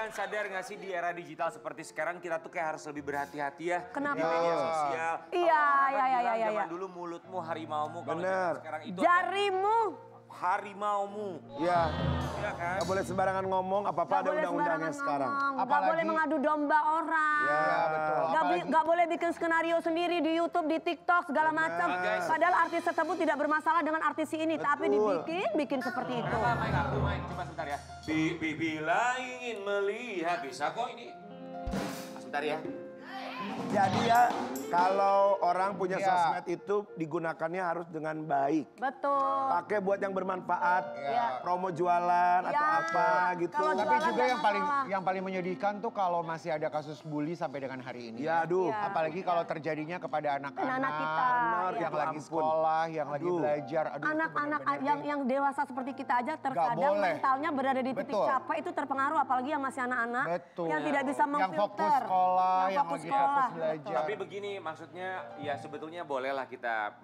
Kalian sadar nggak sih di era digital seperti sekarang kita tuh kayak harus lebih berhati-hati ya. Kenapa? Di media sosial. Iya. Zaman dulu mulutmu harimaumu, kalau zaman sekarang itu jarimu. Harimaumu. Iya. Iya kan? Gak boleh sembarangan ngomong, apa-apa ada undang-undangnya sekarang. Gak boleh mengadu domba orang. Iya, betul. Gak boleh bikin skenario sendiri di YouTube, di TikTok, segala macam. Padahal artis tersebut tidak bermasalah dengan artis ini, tapi bikin seperti itu. Main, coba sebentar ya. Bila ingin melihat, bisa kok ini. Sebentar ya. Jadi ya, kalau orang punya sosmed itu digunakannya harus dengan baik. Betul. Pakai buat yang bermanfaat, Iya. promo jualan atau apa gitu. Kalau Tapi jualan juga jangan salah. yang paling menyedihkan tuh kalau masih ada kasus bully sampai dengan hari ini. Ya, aduh. Iya. Apalagi kalau terjadinya kepada Anak-anak anak-anak kita. Benar, Iya. yang itu lagi ampun. sekolah, yang lagi belajar. Aduh, itu Anak-anak bener-bener yang dewasa seperti kita aja terkadang boleh. mentalnya berada di titik Betul. capek itu terpengaruh, apalagi yang masih anak-anak Betul. yang tidak bisa yang memfilter. fokus sekolah, yang fokus lagi sekolah. fokus belajar. Tapi begini, maksudnya ya sebetulnya bolehlah kita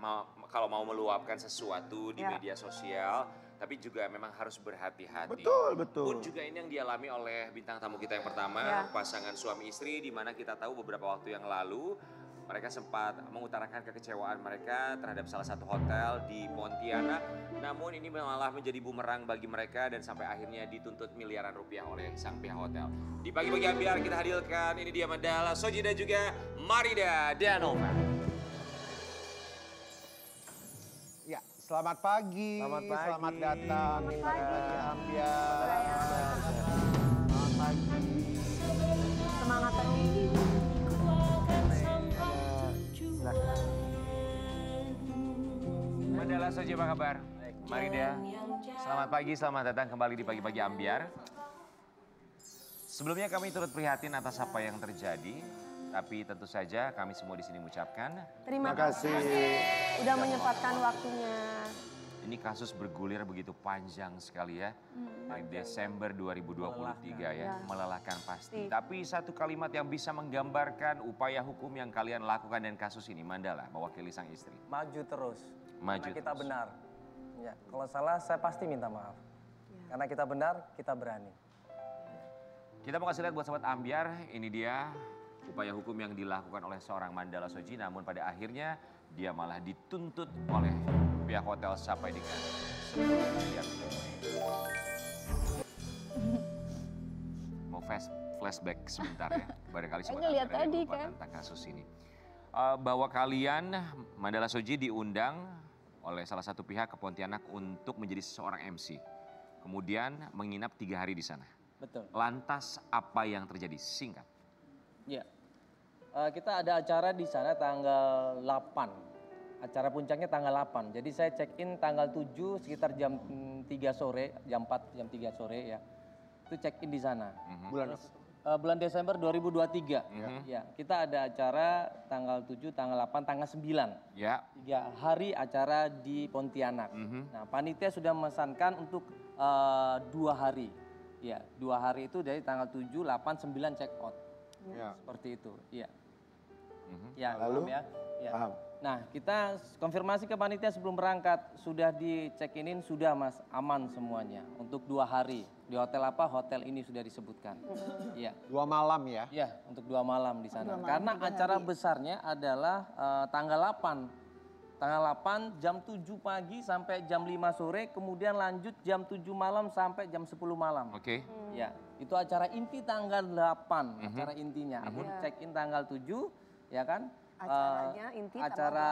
kalau mau meluapkan sesuatu di Ya. media sosial, tapi juga memang harus berhati-hati. Betul, betul. Pun juga ini yang dialami oleh bintang tamu kita yang pertama, Ya. pasangan suami istri, di mana kita tahu beberapa waktu yang lalu mereka sempat mengutarakan kekecewaan mereka terhadap salah satu hotel di Pontianak. Namun ini malah menjadi bumerang bagi mereka dan sampai akhirnya dituntut miliaran rupiah oleh sang pihak hotel. Di pagi-pagi biar kita hadirkan, ini dia Mandala Soji dan juga Marida Danova. Ya, selamat pagi. Selamat pagi. Selamat datang di Selamat pagi. Pagi Ambiar. Selamat pagi. Semangat tertinggi. Mandala Soji apa kabar? Marida, selamat pagi, selamat datang kembali di Pagi-Pagi Ambiar. Sebelumnya kami turut prihatin atas apa yang terjadi, tapi tentu saja kami semua di sini mengucapkan Terima Terima kasih. udah menyempatkan waktunya. ini kasus bergulir begitu panjang sekali ya. Dari Desember 2023 ya, melelahkan pasti. Tapi satu kalimat yang bisa menggambarkan upaya hukum yang kalian lakukan dan kasus ini, Mandala, mewakili sang istri. Maju terus. Maju Karena kita terus. benar. Ya, kalau salah saya pasti minta maaf. Karena kita benar, kita berani. Kita mau kasih lihat buat sobat Ambiar, ini dia upaya hukum yang dilakukan oleh seorang Mandala Soji, namun pada akhirnya dia malah dituntut oleh pihak hotel sampai dengan 10 miliar. Mau flashback sebentar ya, barangkali sobat Lihat Ambiar ada yang tadi, lupa kan? tentang kasus ini. Bahwa kalian, Mandala Soji diundang oleh salah satu pihak ke Pontianak untuk menjadi seorang MC. Kemudian menginap 3 hari di sana. Betul. Lantas apa yang terjadi? Singkat. Ya. Kita ada acara di sana tanggal 8. Acara puncaknya tanggal 8. Jadi saya check in tanggal 7 sekitar jam 3 sore, jam 4, jam 3 sore ya. Itu check in di sana. Bulan Desember 2023. Ya, kita ada acara tanggal 7, tanggal 8, tanggal 9. Ya. 3 hari acara di Pontianak. Nah, panitia sudah memesankan untuk 2 hari. Ya, 2 hari itu dari tanggal 7, 8, 9 check out. Ya. Seperti itu. Iya. Ya, Lalu? paham ya. Ya. Paham. Nah, kita konfirmasi ke panitia sebelum berangkat, sudah di check-in, sudah Mas, aman semuanya. Untuk 2 hari. Di hotel apa? Hotel ini sudah disebutkan. Iya. 2 malam ya. Ya, untuk 2 malam di sana. Karena acara besarnya adalah tanggal 8. Tanggal 8 jam 7 pagi sampai jam 5 sore, kemudian lanjut jam 7 malam sampai jam 10 malam. Oke. Ya, itu acara inti tanggal 8, acara intinya. Aku check-in tanggal 7, ya kan? Acaranya inti tanggal acara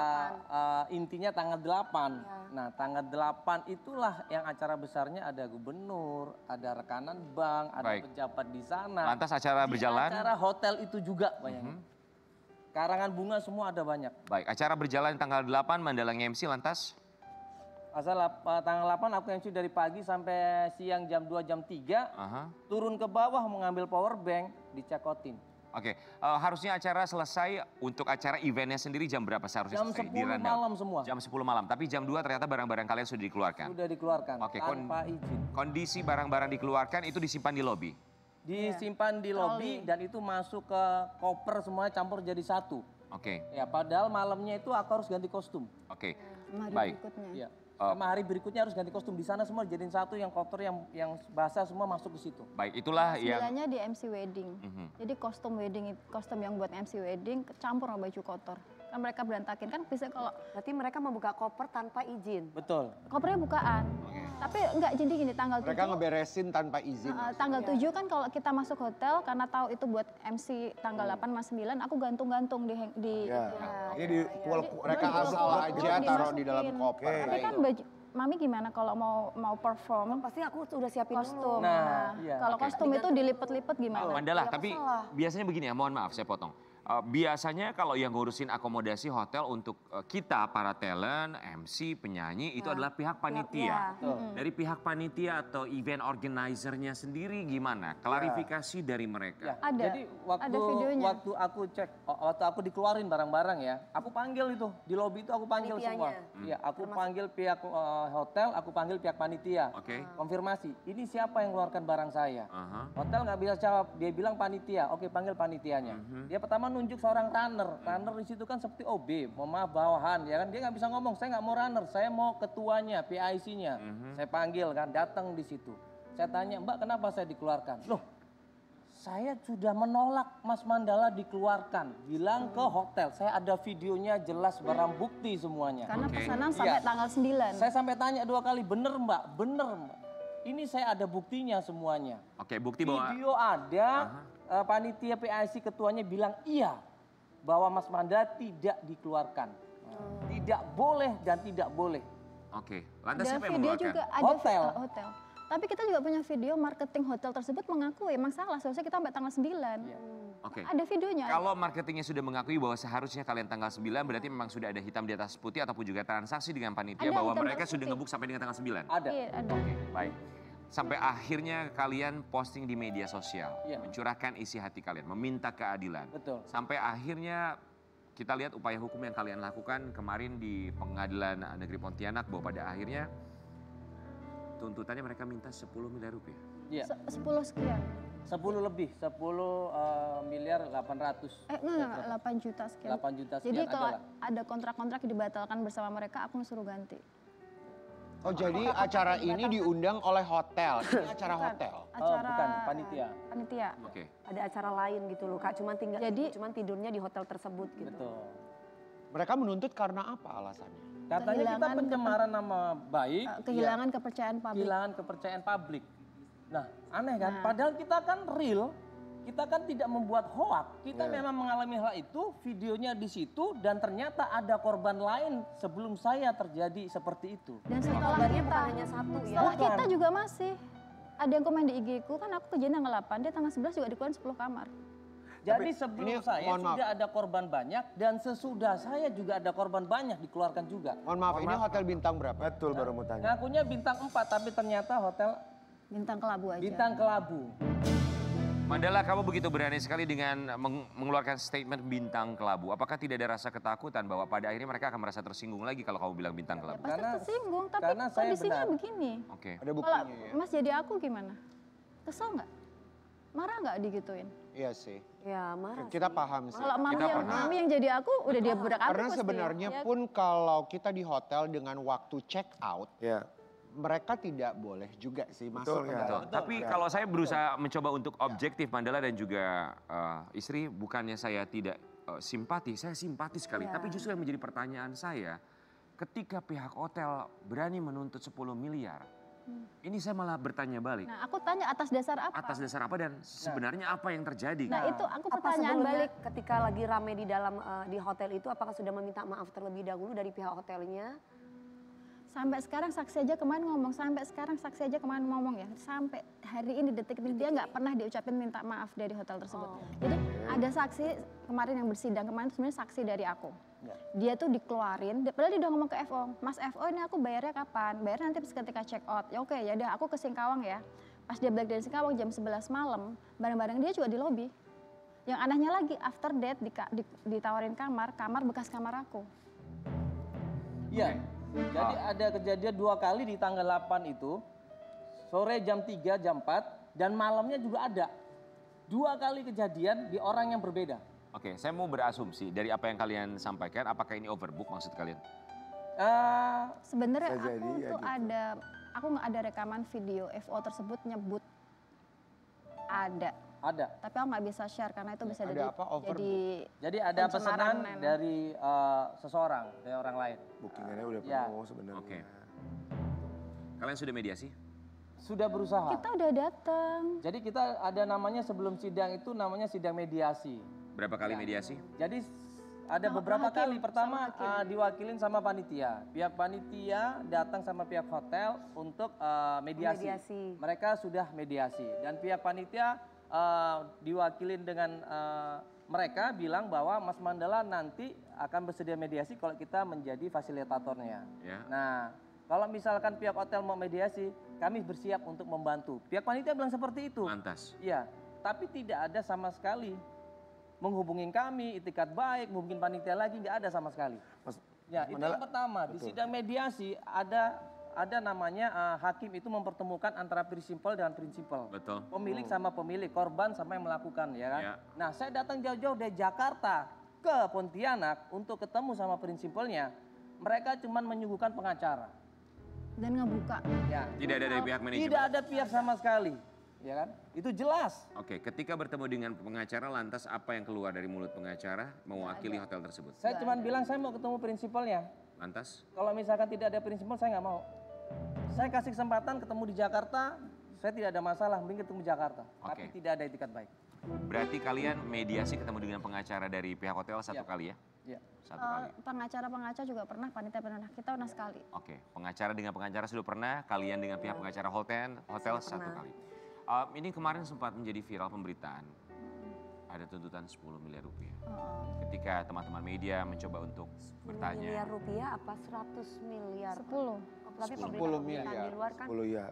intinya tanggal 8. Nah, tanggal 8 itulah yang acara besarnya, ada gubernur, ada rekanan bank, ada Baik. pejabat di sana. Lantas acara berjalan? Di acara hotel itu juga bayangin. Karangan bunga semua ada banyak. Baik, acara berjalan tanggal 8, Mandala MC lantas? Asal tanggal 8 aku yang dari pagi sampai siang jam 2, jam 3. Aha. Turun ke bawah mengambil power bank, dicekotin. Oke, harusnya acara selesai untuk acara eventnya sendiri jam berapa seharusnya Jam selesai? 10 malam semua. Jam 10 malam, tapi jam 2 ternyata barang-barang kalian sudah dikeluarkan? Sudah dikeluarkan Oke, tanpa izin. kondisi barang-barang dikeluarkan itu disimpan di lobi? Disimpan di lobi dan itu masuk ke koper semuanya campur jadi satu. Oke, Ya, padahal malamnya itu aku harus ganti kostum. oke. Mari Baik. berikutnya. Ya. 5 hari berikutnya harus ganti kostum. Di sana semua jadiin satu, yang kotor, yang basah semua masuk ke situ. Baik, itulah yang Sembilannya di MC wedding. Jadi kostum wedding, kostum yang buat MC wedding campur sama baju kotor. Kan mereka berantakin kan bisa kalau Berarti mereka membuka koper tanpa izin. Betul. kopernya bukaan. Tapi enggak, jadi gini tanggal 7. Mereka ngeberesin tanpa izin. Tanggal 7 kan kalau kita masuk hotel karena tahu itu buat MC tanggal 8 sama 9 aku gantung-gantung di Ya. Jadi mereka Dua asal puluh aja taruh di dalam dimasukin. koper. Tapi kan baju Mami gimana kalau mau perform Pasti aku udah siapin kostum. dulu. Nah, iya. Kalau kostum itu dilipet-lipet gimana? Mandala, Ya, tapi masalah. biasanya begini ya, mohon maaf saya potong. Biasanya kalau yang ngurusin akomodasi hotel untuk kita para talent, MC, penyanyi itu adalah pihak panitia. Dari pihak panitia atau event organizer-nya sendiri gimana? Klarifikasi dari mereka. Ya, Ada. jadi Ada videonya. waktu aku cek, waktu aku dikeluarin barang-barang ya, aku panggil itu di lobi itu aku panggil semua. Iya, aku panggil pihak hotel, aku panggil pihak panitia. Oke. Konfirmasi, ini siapa yang keluarkan barang saya? Aha. Hotel nggak bisa jawab, dia bilang panitia. Oke, panggil panitianya. Dia pertama nunjuk seorang runner. Runner di situ kan seperti OB, mohon maaf bawahan, ya kan? Dia nggak bisa ngomong, saya nggak mau runner, saya mau ketuanya, PIC-nya. Saya panggil kan, datang di situ. Saya tanya, Mbak kenapa saya dikeluarkan? Loh, saya sudah menolak Mas Mandala dikeluarkan. Bilang ke hotel, saya ada videonya jelas barang bukti semuanya. Karena Oke. pesanan sampai Iya. tanggal 9. Saya sampai tanya 2 kali, bener Mbak, bener Mbak. Ini saya ada buktinya semuanya. Oke, bukti bahwa Video ada, panitia PIC ketuanya bilang iya, bahwa Mas Mandala tidak dikeluarkan. Tidak boleh dan tidak boleh. Oke, lantas Ada siapa yang video mengeluarkan? juga ada Hotel. hotel. Tapi kita juga punya video marketing hotel tersebut mengakui emang salah, seharusnya kita sampai tanggal 9. Oke. Ada videonya. Kalau marketingnya sudah mengakui bahwa seharusnya kalian tanggal 9, berarti memang sudah ada hitam di atas putih ataupun juga transaksi dengan panitia Ada bahwa hitam di mereka atas sudah putih. ngebuk sampai dengan tanggal 9. Ada. Iya, ada. Oke, baik. Sampai akhirnya kalian posting di media sosial, Iya. mencurahkan isi hati kalian, meminta keadilan. Betul. Sampai akhirnya kita lihat upaya hukum yang kalian lakukan kemarin di Pengadilan Negeri Pontianak bahwa pada akhirnya tuntutannya mereka minta 10 miliar rupiah. Iya. 10 sekian. 10 lebih, 10 miliar 800. Enggak, 8 juta sekian. 8 juta Jadi sekian kalau adalah. ada kontrak-kontrak yang dibatalkan bersama mereka, aku suruh ganti. Oh jadi acara ini diundang oleh hotel. Ini acara hotel. Acara bukan, panitia. Panitia. Oke. Ada acara lain gitu loh Kak, cuman tidurnya di hotel tersebut gitu. Betul. Mereka menuntut karena apa alasannya? Katanya kita Kehilangan pencemaran nama baik, Kehilangan kepercayaan publik. kehilangan kepercayaan publik. Nah, aneh kan? Padahal kita kan real, kita kan tidak membuat hoak. Kita memang mengalami hal itu, videonya di situ, dan ternyata ada korban lain sebelum saya terjadi seperti itu. Dan setelah Kabarnya kita, bukan hanya satu ya. setelah Bukan. kita juga masih. Ada yang komen di IG ku, kan aku kejadian tanggal 8, dia tanggal 11 juga dikeluarin 10 kamar. Jadi ini, sebelum saya mohon maaf. sudah ada korban banyak, dan sesudah saya juga ada korban banyak dikeluarkan juga. Mohon maaf, ini hotel bintang berapa? Betul baru mau tanya. Ngakunya bintang 4, tapi ternyata hotel Bintang Kelabu aja. bintang kelabu. Mandala, kamu begitu berani sekali dengan mengeluarkan statement bintang kelabu. Apakah tidak ada rasa ketakutan bahwa pada akhirnya mereka akan merasa tersinggung lagi kalau kamu bilang bintang kelabu? Pasti Karena- tersinggung, tapi karena saya kondisinya benar. begini. Oke. Ada Kalau buktinya ya? Mas jadi aku gimana? Kesel nggak? Marah nggak digituin? Iya sih. Ya marah. Kita paham sih. Kalau Kita marah yang pernah- Mami yang jadi aku, udah dia berak Karena sebenarnya pun kalau kita di hotel dengan waktu check out, Ya. mereka tidak boleh juga sih masuk Betul, ke ya. dalam. Betul. Tapi kalau saya berusaha mencoba untuk objektif Mandala dan juga istri, bukannya saya tidak simpati, saya simpati sekali. Tapi justru yang menjadi pertanyaan saya, ketika pihak hotel berani menuntut 10 miliar, ini saya malah bertanya balik. Nah, aku tanya atas dasar apa? Atas dasar apa dan sebenarnya apa yang terjadi? Nah, itu aku Apa pertanyaan sebelumnya balik. ketika lagi rame di dalam di hotel itu apakah sudah meminta maaf terlebih dahulu dari pihak hotelnya? Sampai sekarang saksi aja kemarin ngomong, ya. Sampai hari ini detik ini dia nggak pernah diucapin minta maaf dari hotel tersebut. Jadi ada saksi kemarin yang bersidang kemarin sebenarnya saksi dari aku. Dia tuh dikeluarin, padahal dia udah ngomong ke FO, Mas FO ini aku bayarnya kapan? Bayar nanti ketika check out. Ya oke, ya udah aku ke Singkawang ya. Pas dia balik dari Singkawang jam 11 malam, barang-barang dia juga di lobi. Yang anehnya lagi, after that ditawarin kamar bekas kamar aku. Iya. Jadi ada kejadian 2 kali di tanggal 8 itu. Sore jam 3, jam 4 dan malamnya juga ada. 2 kali kejadian di orang yang berbeda. Oke, saya mau berasumsi dari apa yang kalian sampaikan, apakah ini overbook maksud kalian? Sebenarnya Bisa jadi aku ya tuh gitu. aku nggak ada rekaman video FO tersebut nyebut ada. Ada. Tapi aku nggak bisa share karena itu bisa Ada jadi apa? Over- Jadi ada pencemaran pesanan nama. dari seseorang, dari orang lain. Bookingannya udah Ya. penuh sebenarnya. Oke. Kalian sudah mediasi? Sudah berusaha. kita udah datang. Jadi kita ada namanya sebelum sidang itu namanya sidang mediasi. Berapa kali mediasi? Jadi ada beberapa kali. Pertama diwakilin sama panitia. Pihak panitia datang sama pihak hotel untuk mediasi. Mediasi. Mereka sudah mediasi dan pihak panitia diwakilin dengan mereka bilang bahwa Mas Mandala nanti akan bersedia mediasi kalau kita menjadi fasilitatornya. Ya. Nah, kalau misalkan pihak hotel mau mediasi, kami bersiap untuk membantu. Pihak panitia bilang seperti itu. Lantas. Iya, tapi tidak ada sama sekali menghubungin kami, itikat baik, menghubungin panitia lagi, nggak ada sama sekali. Mas, Ya, itu yang pertama. Di sidang mediasi ada namanya hakim itu mempertemukan antara prinsipal dengan prinsipal. Betul. Pemilik sama pemilik, korban sama yang melakukan, ya kan? Ya. Nah, saya datang jauh-jauh dari Jakarta ke Pontianak untuk ketemu sama prinsipalnya. Mereka cuma menyuguhkan pengacara. Dan ngebuka. Ya. Tidak ada dari pihak manajemen? Tidak ada pihak sama sekali, ya kan? Itu jelas. Oke, ketika bertemu dengan pengacara, lantas apa yang keluar dari mulut pengacara mewakili hotel tersebut? Saya cuma bilang saya mau ketemu prinsipalnya. Lantas? Kalau misalkan tidak ada prinsipal, saya nggak mau. Saya kasih kesempatan ketemu di Jakarta, saya tidak ada masalah, mending ketemu di Jakarta. Tapi Oke. tidak ada etikat baik. Berarti kalian mediasi ketemu dengan pengacara dari pihak hotel satu Ya. kali ya? Ya. Satu kali. Pengacara juga pernah, panitia pernah. Kita pernah sekali. Oke, pengacara dengan pengacara sudah pernah, kalian dengan pihak pengacara hotel satu kali. Ini kemarin sempat menjadi viral pemberitaan. Ada tuntutan 10 miliar rupiah. Ketika teman-teman media mencoba untuk bertanya. Miliar rupiah apa 100 miliar? 10. Tapi 10 pemberitaan miliar. di luar kan 10 ya.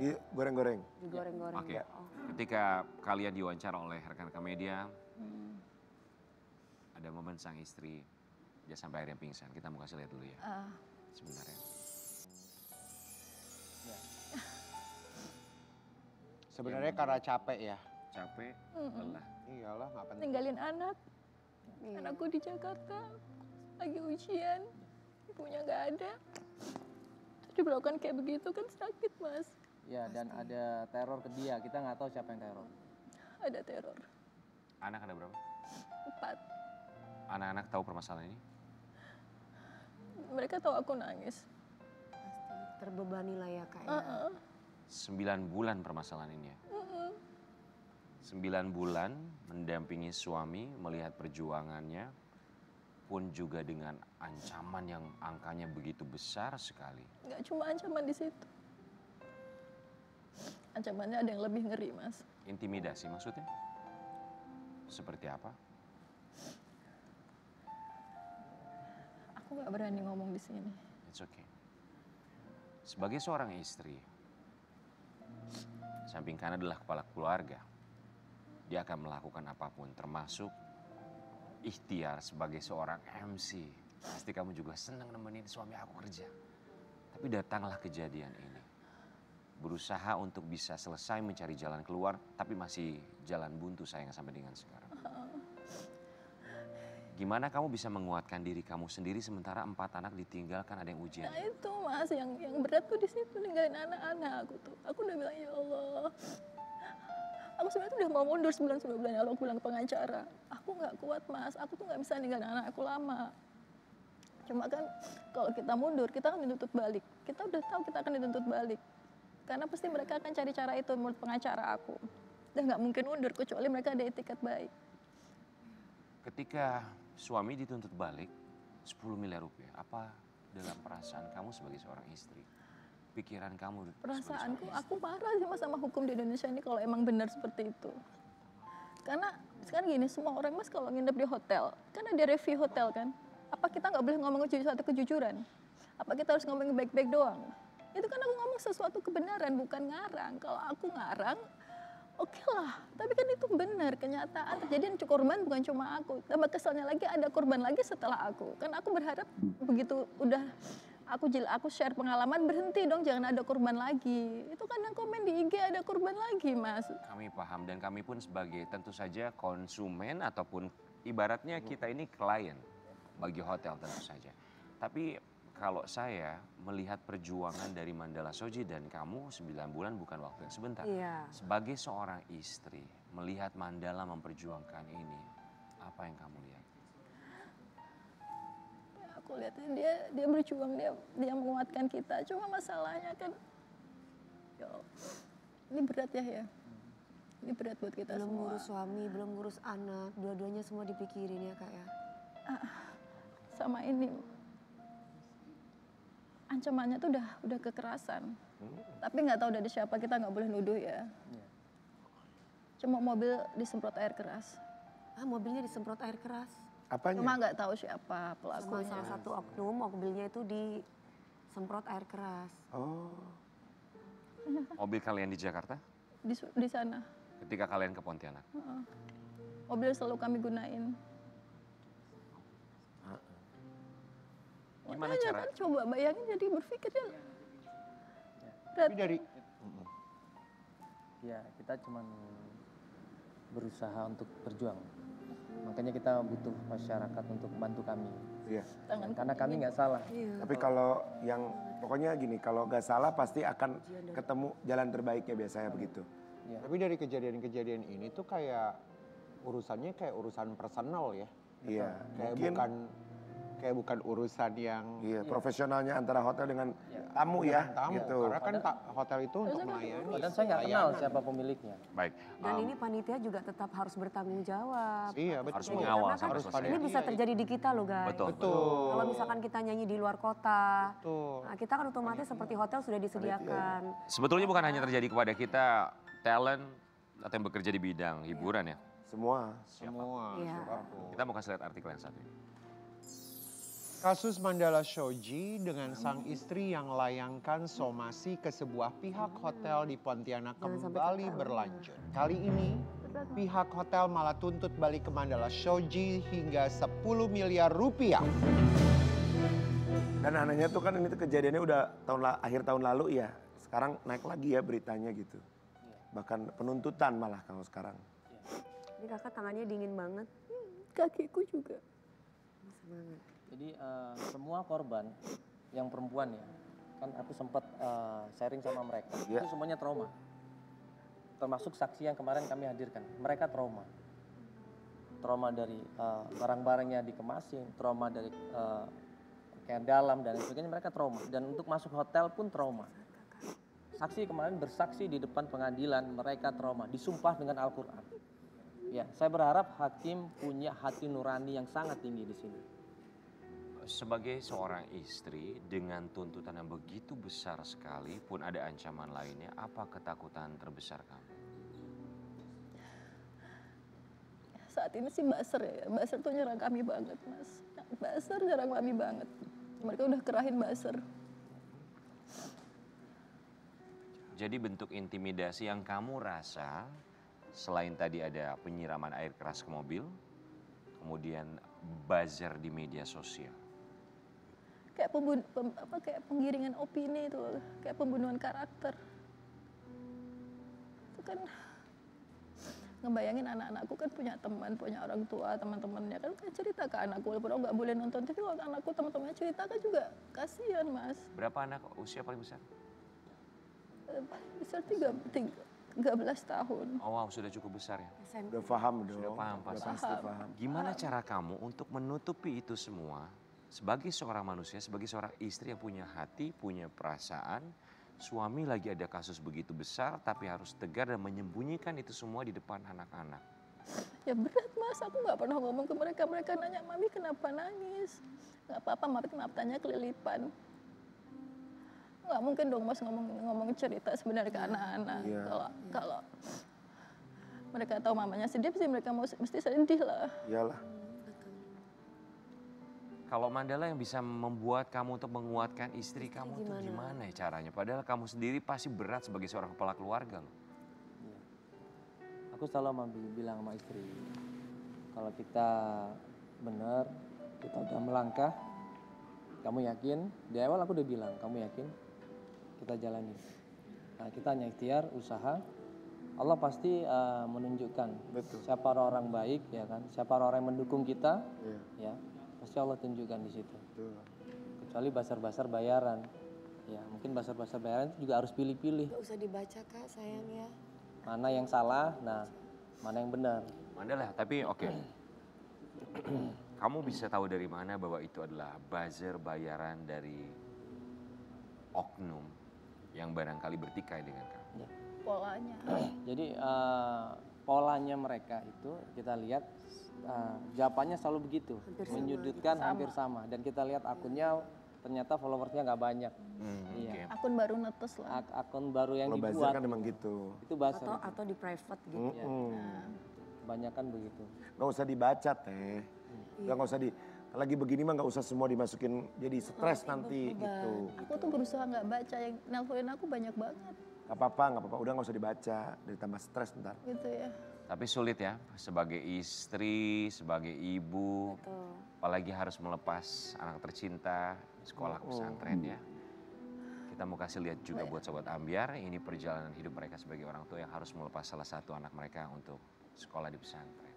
Digoreng-goreng. digoreng-goreng. Oke, Oh. ketika kalian diwawancara oleh rekan-rekan media, ada momen sang istri, dia sampai akhirnya pingsan. Kita mau kasih lihat dulu ya. Sebentar ya. Sebenarnya karena capek ya. Capek, lelah. Iyalah, nggak penting. Tinggalin anak. Anakku di Jakarta. Lagi ujian. Ibunya nggak ada. Terus diperlakukan kayak begitu kan sakit, Mas. Ya, dan ada teror ke dia. Kita nggak tahu siapa yang teror. Ada teror. Anak ada berapa? 4. Anak-anak tahu permasalahan ini? Mereka tahu aku nangis. Pasti terbebani lah ya Kak ya. 9 bulan permasalahan ini ya. 9 bulan mendampingi suami, melihat perjuangannya, pun juga dengan ancaman yang angkanya begitu besar sekali. Nggak cuma ancaman di situ. Ancamannya ada yang lebih ngeri, Mas. Intimidasi maksudnya? Seperti apa? Aku nggak berani ngomong di sini. It's okay. Sebagai seorang istri, samping kanan adalah kepala keluarga. Dia akan melakukan apapun, termasuk ikhtiar sebagai seorang MC. Pasti kamu juga senang nemenin suami aku kerja. Tapi datanglah kejadian ini. Berusaha untuk bisa selesai mencari jalan keluar, tapi masih jalan buntu sayang sampai dengan sekarang. Gimana kamu bisa menguatkan diri kamu sendiri sementara 4 anak ditinggalkan, ada yang ujian? Nah itu Mas, yang berat tuh di situ ninggalin anak-anak aku tuh. Aku udah bilang ya Allah. Aku sebenarnya tuh udah mau mundur sebulan sebelumnya lalu aku bilang ke pengacara. Aku nggak kuat Mas, aku tuh nggak bisa ninggalin anak aku lama. Cuma kan kalau kita mundur kita akan dituntut balik. Kita udah tahu kita akan dituntut balik. Karena pasti mereka akan cari cara itu menurut pengacara aku. Dan nggak mungkin mundur kecuali mereka ada etikat baik. Ketika suami dituntut balik 10 miliar rupiah, apa dalam perasaan kamu sebagai seorang istri? Pikiran kamu Perasaanku, aku marah sih Mas sama hukum di Indonesia ini kalau emang benar seperti itu. Karena sekarang gini, semua orang Mas kalau nginep di hotel, kan ada review hotel kan. Apa kita nggak boleh ngomong satu kejujuran? Apa kita harus ngomong baik-baik doang? Itu kan aku ngomong sesuatu kebenaran, bukan ngarang. Kalau aku ngarang, oke lah. Tapi kan itu benar, kenyataan terjadi yang korban bukan cuma aku. Tambah keselnya lagi ada korban lagi setelah aku. Kan aku berharap begitu udah aku share pengalaman, berhenti dong, jangan ada korban lagi. Itu kan yang komen di IG ada korban lagi, Mas. Kami paham dan kami pun sebagai tentu saja konsumen ataupun ibaratnya kita ini klien bagi hotel tentu saja. Tapi kalau saya melihat perjuangan dari Mandala Shoji dan kamu 9 bulan bukan waktu yang sebentar. Iya. Sebagai seorang istri, melihat Mandala memperjuangkan ini, apa yang kamu lihat? Aku lihatnya dia berjuang, dia menguatkan kita. Cuma masalahnya kan, ya ini berat ya. Ini berat buat kita Belum semua. ngurus suami, belum ngurus anak, dua-duanya semua dipikirin ya Kak ya. Sama ini, ancamannya tuh udah kekerasan. Tapi nggak tahu dari siapa, kita nggak boleh nuduh ya. Cuma mobil disemprot air keras. Ah, mobilnya disemprot air keras. Apanya? Cuma nggak tahu siapa Sama pelakunya. salah satu oknum, mobilnya itu disemprot air keras. Oh, Mobil kalian di Jakarta, Di sana. ketika kalian ke Pontianak. Mobil selalu kami gunain. Gimana Makanya cara? kan coba bayangin, jadi berpikirnya Tapi dari Ya, kita cuman berusaha untuk berjuang. Makanya kita butuh masyarakat untuk bantu kami. iya. Karena kami nggak salah. Tapi kalau yang pokoknya gini, kalau nggak salah pasti akan ketemu jalan terbaiknya biasanya begitu. Tapi dari kejadian-kejadian ini tuh kayak urusannya kayak urusan personal ya. Iya. Kayak Mungkin bukan urusan yang iya, profesionalnya antara hotel dengan tamu ya, tamu. gitu. Karena kan hotel itu untuk melayani. Dan saya nggak kenal siapa pemiliknya. Baik, Dan ini panitia juga tetap harus bertanggung jawab. Iya betul. harus mengawal Karena kan sampai selesai. ini bisa terjadi di kita loh guys. Betul. Betul. Kalau misalkan kita nyanyi di luar kota, Betul. nah, kita kan otomatis seperti hotel sudah disediakan. Sebetulnya bukan hanya terjadi kepada kita talent atau yang bekerja di bidang hiburan ya. Semua. Semua. Iya. siapapun. Kita mau kasih lihat artikel yang satu ini. Kasus Mandala Shoji dengan sang istri yang layangkan somasi ke sebuah pihak hotel di Pontianak Jangan sampai kembali ketahuan. berlanjut. Kali ini pihak hotel malah tuntut balik ke Mandala Shoji hingga 10 miliar rupiah. Dan anehnya tuh kan ini tuh kejadiannya udah akhir tahun lalu ya. Sekarang naik lagi ya beritanya gitu. Bahkan penuntutan malah kalau sekarang. Ini kakak tangannya dingin banget. kakiku juga. Jadi semua korban yang perempuan ya, kan aku sempat sharing sama mereka, Iya. itu semuanya trauma. Termasuk saksi yang kemarin kami hadirkan, mereka trauma. Trauma dari barang-barangnya dikemasin, trauma dari pakaian dalam dan sebagainya, mereka trauma. Dan untuk masuk hotel pun trauma. Saksi kemarin bersaksi di depan pengadilan, mereka trauma, disumpah dengan Al-Quran. Ya, saya berharap hakim punya hati nurani yang sangat tinggi di sini. Sebagai seorang istri dengan tuntutan yang begitu besar sekali pun ada ancaman lainnya, apa ketakutan terbesar kamu? Saat ini sih Basar ya, Basar tuh nyerang kami banget mas. Basar nyerang kami banget. Mereka udah kerahin Basar. Jadi bentuk intimidasi yang kamu rasa selain tadi ada penyiraman air keras ke mobil, kemudian buzzer di media sosial. Kayak kayak penggiringan opini itu, kayak pembunuhan karakter. Itu kan ngebayangin anak-anakku kan punya teman, punya orang tua, teman-temannya kan cerita ke anakku, walaupun aku nggak boleh nonton TV, kalau anakku teman-temannya cerita kan juga kasihan mas. Berapa anak usia paling besar? Bisa 13 tahun. Oh wow, sudah cukup besar ya. Udah paham dong. Sudah paham pasti. Udah pasti paham. Gimana cara kamu untuk menutupi itu semua sebagai seorang manusia, sebagai seorang istri yang punya hati, punya perasaan, suami lagi ada kasus begitu besar tapi harus tegar dan menyembunyikan itu semua di depan anak-anak. Ya berat mas, aku nggak pernah ngomong ke mereka. Mereka nanya, mami kenapa nangis? Nggak apa-apa, maaf tanya kelilipan. Nggak mungkin dong mas ngomong cerita sebenarnya ke anak-anak. Iya. Kalau mereka tahu mamanya sedih, sih mereka mesti sedih lah. Iyalah. Kalau Mandala yang bisa membuat kamu untuk menguatkan istri kamu itu gimana ya caranya? Padahal kamu sendiri pasti berat sebagai seorang kepala keluarga loh. Aku selalu bilang sama istri, kalau kita benar, kita udah melangkah, kamu yakin? Di awal aku udah bilang, kamu yakin? Kita jalani. Nah, kita hanya ikhtiar, usaha. Allah pasti menunjukkan Betul. siapa orang baik, ya kan? Siapa orang yang mendukung kita, Iya. ya pasti Allah tunjukkan di situ. Betul. kecuali basar-basar bayaran. Ya mungkin basar-basar bayaran itu juga harus pilih-pilih. Gak usah dibaca Kak, sayang ya. Mana yang salah, nah mana yang benar. Mandala, tapi oke. Kamu bisa tahu dari mana bahwa itu adalah buzzer bayaran dari oknum yang barangkali bertikai dengan kamu? Ya. Polanya. Jadi polanya mereka itu kita lihat jawabannya selalu begitu, menyudutkan hampir sama. Dan kita lihat akunnya ternyata followersnya nggak banyak. Iya. Akun baru netes lah. Akun baru yang Kalau buzzer dibuat kan emang gitu. itu buzzer. Atau di private gitu. Ya. Kebanyakan begitu. Nggak usah dibaca teh. Nggak usah lagi begini mah nggak usah semua dimasukin jadi stres nanti gitu. Aku tuh berusaha nggak baca, yang nelponin aku banyak banget Nggak apa-apa, udah nggak usah dibaca, ditambah stres ntar. gitu ya. Tapi sulit ya, sebagai istri, sebagai ibu, apalagi harus melepas anak tercinta, sekolah pesantren ya. Kita mau kasih lihat juga buat Sobat Ambiar, ini perjalanan hidup mereka sebagai orang tua yang harus melepas salah satu anak mereka untuk sekolah di pesantren.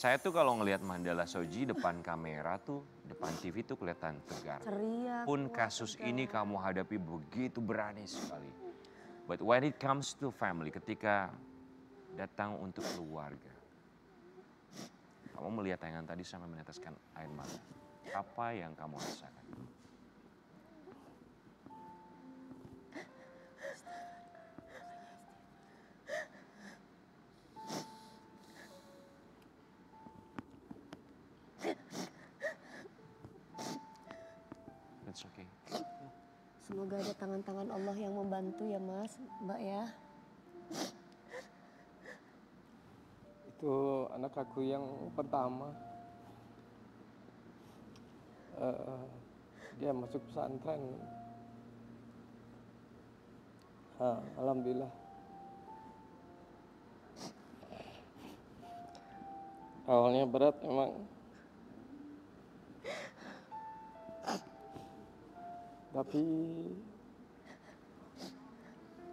Saya tuh kalau ngelihat Mandala Shoji depan kamera tuh, depan TV tuh kelihatan tegar. Ceria. Pun kasus ini kamu hadapi begitu berani sekali. But when it comes to family, ketika datang untuk keluarga, kamu melihat tayangan tadi sampai meneteskan air mata. Apa yang kamu rasakan? It's okay. Semoga ada tangan-tangan Allah yang membantu ya Mas, Mbak ya. Itu anak aku yang pertama. Dia masuk pesantren. Alhamdulillah. Awalnya berat emang. Tapi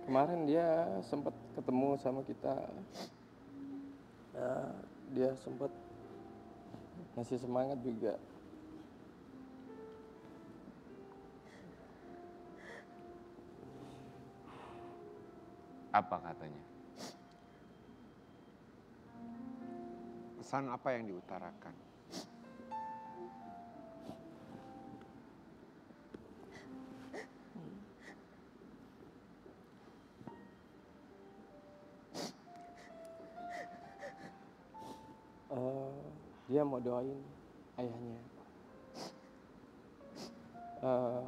kemarin dia sempat ketemu sama kita. Dia sempat ngasih semangat juga. Apa katanya? Pesan apa yang diutarakan? Dia mau doain ayahnya.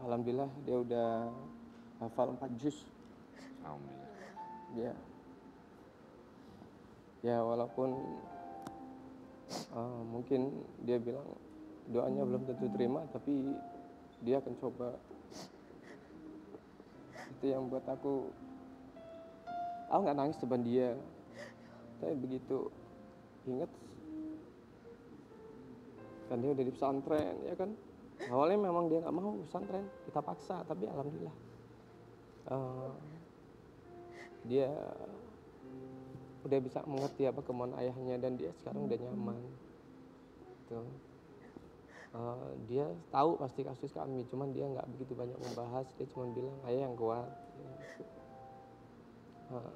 Alhamdulillah dia udah hafal 4 juz. Alhamdulillah. Ya walaupun mungkin dia bilang doanya belum tentu terima, tapi dia akan coba. Itu yang buat aku nggak nangis depan dia, tapi begitu ingat kan dia udah di pesantren ya kan. Awalnya memang dia nggak mau pesantren, kita paksa, tapi alhamdulillah dia udah bisa mengerti apa kemauan ayahnya dan dia sekarang udah nyaman. Tuh. Dia tahu pasti kasus kami, cuman dia nggak begitu banyak membahas, dia cuma bilang ayah yang kuat. Ya.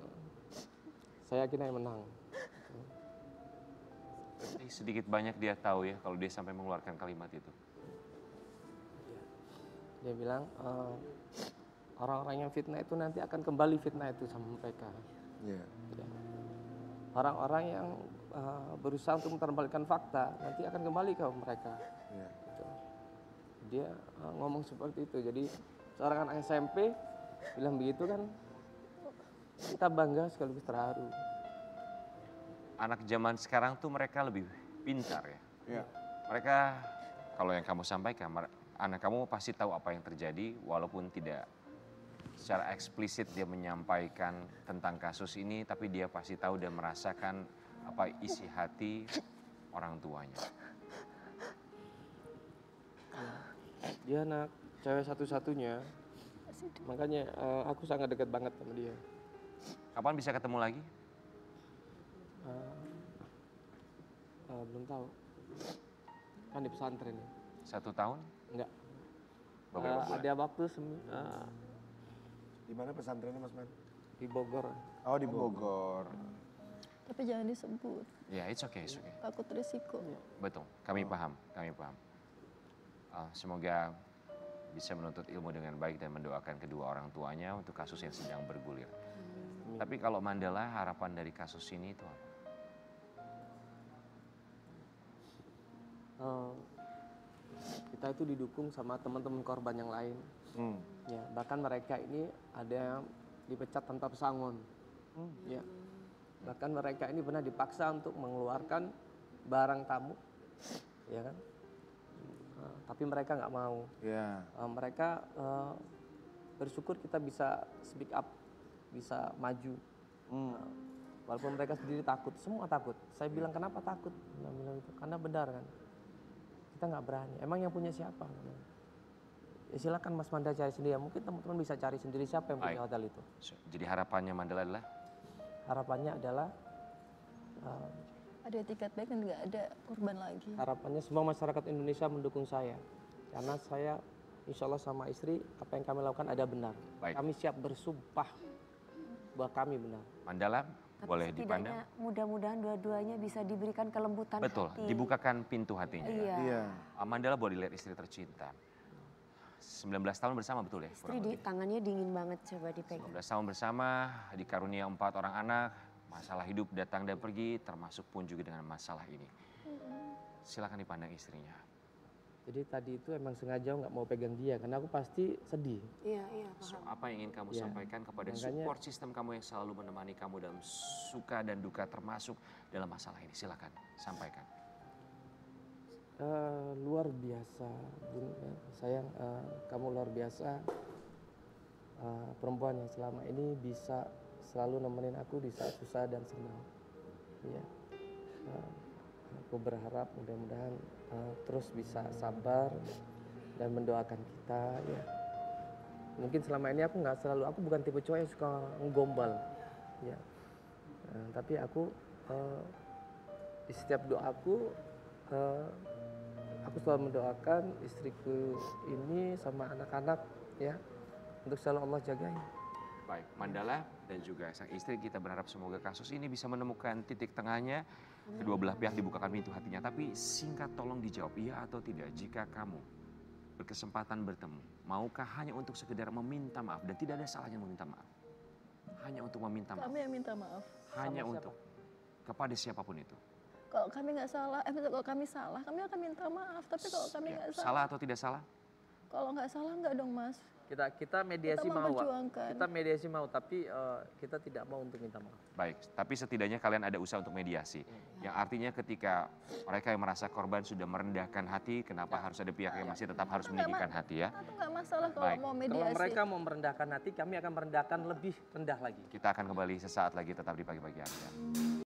Saya yakin ayah menang. Sedikit banyak dia tahu ya kalau dia sampai mengeluarkan kalimat itu. Dia bilang orang-orang yang fitnah itu nanti akan kembali fitnah itu sama mereka. Iya. Ya. Orang-orang yang berusaha untuk menerbalikan fakta nanti akan kembali ke mereka. Iya. Gitu. Dia ngomong seperti itu. Jadi seorang anak SMP bilang begitu kan, kita bangga sekaligus terharu. Anak zaman sekarang tuh mereka lebih pintar ya. Iya. Mereka kalau yang kamu sampaikan, anak kamu pasti tahu apa yang terjadi walaupun tidak secara eksplisit dia menyampaikan tentang kasus ini, tapi dia pasti tahu dan merasakan apa isi hati orang tuanya. Dia anak cewek satu-satunya, makanya aku sangat dekat banget sama dia. Kapan bisa ketemu lagi? Belum tahu, kan di pesantren ya. 1 tahun? Enggak. Beberapa bulan? Ada waktu Di mana pesantrennya Mas Man? di Bogor. Oh di Bogor. Tapi jangan disebut, Ya, it's okay, it's okay. takut risiko. Betul, kami paham, kami paham. Semoga bisa menuntut ilmu dengan baik dan mendoakan kedua orang tuanya untuk kasus yang sedang bergulir. Tapi kalau Mandala, harapan dari kasus ini itu apa? Kita itu didukung sama teman-teman korban yang lain. Ya, bahkan mereka ini ada yang dipecat tanpa pesangon. Ya. Bahkan mereka ini pernah dipaksa untuk mengeluarkan barang tamu, ya kan? Tapi mereka nggak mau. Ya. Mereka bersyukur kita bisa speak up, bisa maju. Walaupun mereka sendiri takut, semua takut. Saya bilang kenapa takut? Dia bilang itu karena benar kan. Kita nggak berani. Emang yang punya siapa? Ya silakan Mas Manda cari sendiri. Mungkin teman-teman bisa cari sendiri siapa yang punya hotel itu. Jadi harapannya Mandala adalah? Harapannya adalah Ada etikat baik dan nggak ada korban lagi. harapannya semua masyarakat Indonesia mendukung saya. Karena saya insya Allah sama istri apa yang kami lakukan ada benar. Baik. Kami siap bersumpah bahwa kami benar. Mandala, Tapi boleh dipandang? setidaknya mudah-mudahan dua-duanya bisa diberikan kelembutan Betul, hati. dibukakan pintu hatinya. Iya. Iya. Mandala boleh dilihat istri tercinta. 19 tahun bersama betul ya? Istri tangannya dingin banget, coba dipegang. 19 tahun bersama, dikarunia 4 orang anak, masalah hidup datang dan pergi, termasuk pun juga dengan masalah ini. Silakan dipandang istrinya. Jadi tadi itu emang sengaja nggak mau pegang dia karena aku pasti sedih. Iya, iya, So, paham. apa yang ingin kamu Ya, sampaikan kepada makanya- support system kamu yang selalu menemani kamu dalam suka dan duka termasuk dalam masalah ini? Silakan sampaikan. Luar biasa, Bun. Sayang, kamu luar biasa. Perempuan yang selama ini bisa selalu nemenin aku di saat susah dan senang. Ya. Aku berharap mudah-mudahan terus bisa sabar dan mendoakan kita. Ya. Mungkin selama ini aku nggak selalu, aku bukan tipe cowok yang suka nggombal. Ya. Tapi aku di setiap doaku aku selalu mendoakan istriku ini sama anak-anak ya untuk selalu Allah jagain. Baik, Mandala dan juga sang istri, kita berharap semoga kasus ini bisa menemukan titik tengahnya. Kedua belah pihak dibukakan pintu hatinya. Tapi singkat tolong dijawab, iya atau tidak, jika kamu berkesempatan bertemu, maukah hanya untuk sekedar meminta maaf? Dan tidak ada salahnya meminta maaf. Hanya untuk meminta maaf. Kami yang minta maaf. Hanya Sama untuk, kepada siapapun itu. Kalau kami nggak salah, kalau kami salah, kami akan minta maaf. Tapi kalau kami Ya, nggak salah, salah atau tidak salah? kalau nggak salah nggak dong Mas. Kita mediasi Kita mau, Wak. memperjuangkan. Kita mediasi mau, tapi kita tidak mau untuk minta maaf. Baik, tapi setidaknya kalian ada usaha untuk mediasi. Yang artinya ketika mereka yang merasa korban sudah merendahkan hati, kenapa harus ada pihak yang masih tetap harus meninggikan hati ya? Itu nggak masalah kalau Baik. mau Kalau mediasi. mereka mau merendahkan hati, kami akan merendahkan lebih rendah lagi. Kita akan kembali sesaat lagi, tetap di pagi-pagi Anda.